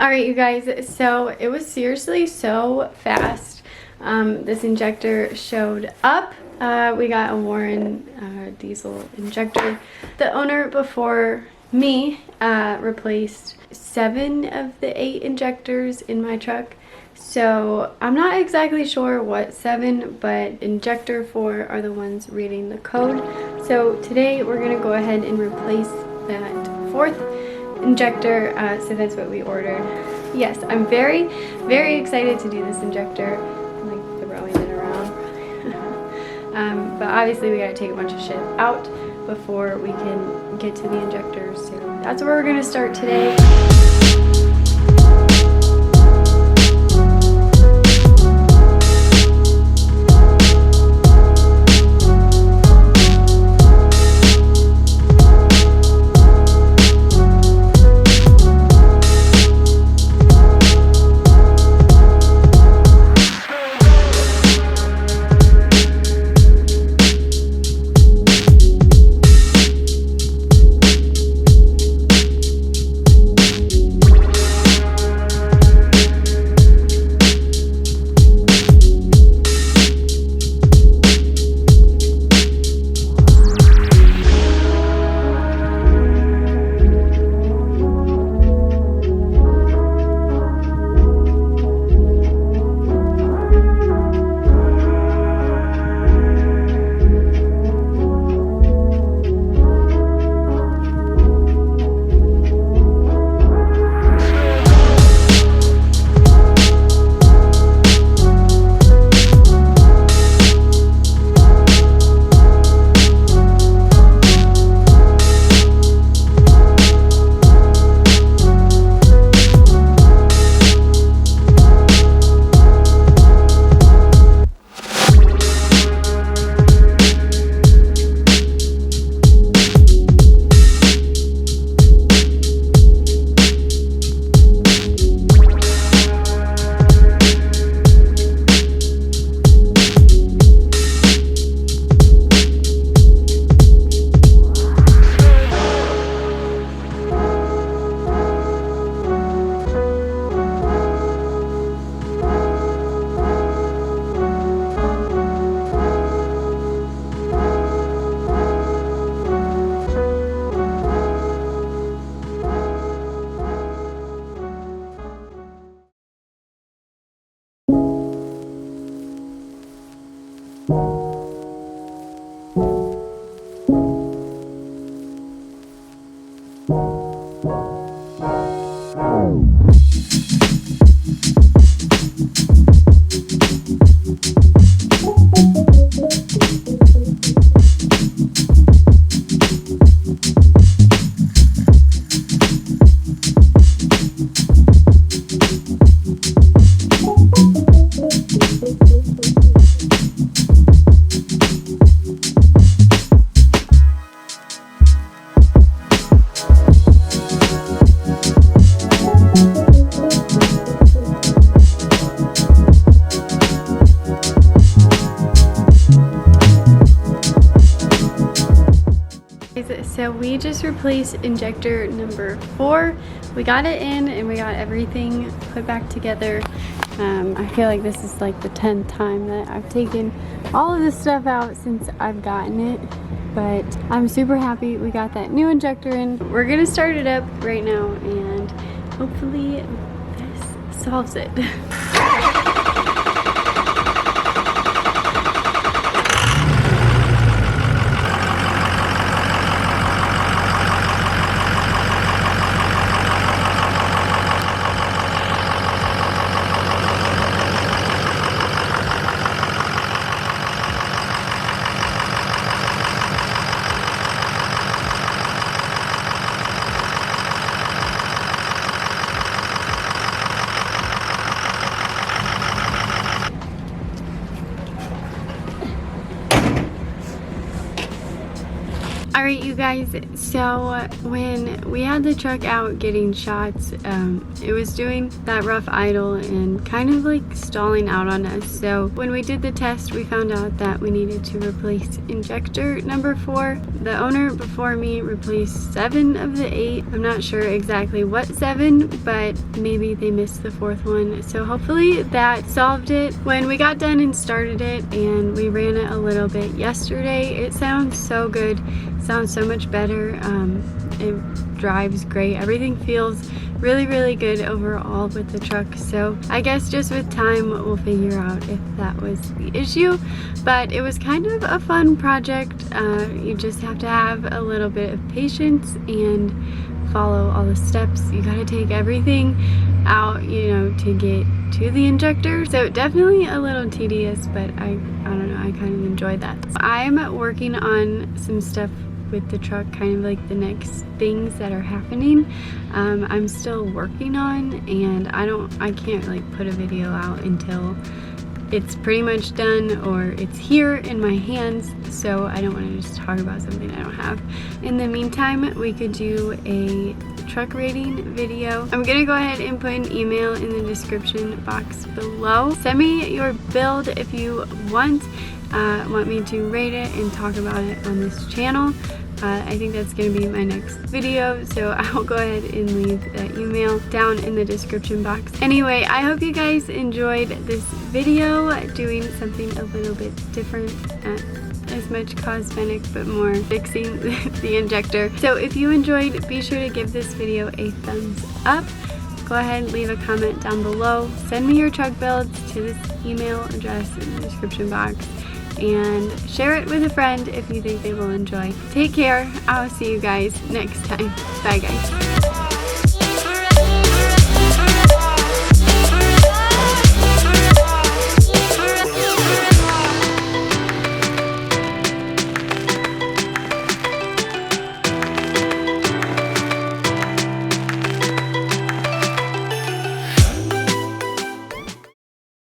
Alright, you guys, so it was seriously so fast. This injector showed up. We got a Warren diesel injector. The owner before me replaced 7 of the 8 injectors in my truck. So I'm not exactly sure what 7, but injector 4 are the ones reading the code. So today we're going to go ahead and replace that 4th injector, so that's what we ordered. Yes, I'm very excited to do this injector. I'm like throwing it around. But obviously we gotta take a bunch of shit out before we can get to the injector, so that's where we're gonna start today. So we just replaced injector number 4. We got it in and we got everything put back together. I feel like this is like the 10th time that I've taken all of this stuff out since I've gotten it. But I'm super happy we got that new injector in. We're gonna start it up right now and hopefully this solves it. Alright you guys, so when we had the truck out getting shots, it was doing that rough idle and kind of like stalling out on us. So when we did the test, we found out that we needed to replace injector number 4. The owner before me replaced 7 of the 8. I'm not sure exactly what 7, but maybe they missed the 4th one. So hopefully that solved it. When we got done and started it and we ran it a little bit yesterday, it sounds so good. Sounds so much better. It drives great. Everything feels really good overall with the truck. So I guess just with time we'll figure out if that was the issue, but it was kind of a fun project. You just have to have a little bit of patience and follow all the steps. You gotta take everything out, you know, to get to the injector. So definitely a little tedious, but I don't know, I kind of enjoyed that. I'm working on some stuff with the truck, kind of like the next things that are happening. I'm still working on, and I can't like put a video out until it's pretty much done or it's here in my hands, so I don't want to just talk about something I don't have. In the meantime, we could do a truck rating video. I'm gonna go ahead and put an email in the description box below. Send me your build if you want me to rate it and talk about it on this channel. I think that's going to be my next video, so I'll go ahead and leave that email down in the description box. Anyway, I hope you guys enjoyed this video, doing something a little bit different, not as much cosmetic but more fixing the injector. So if you enjoyed, be sure to give this video a thumbs up. Go ahead and leave a comment down below. Send me your truck builds to this email address in the description box, and share it with a friend if you think they will enjoy. Take care. I'll see you guys next time. Bye guys.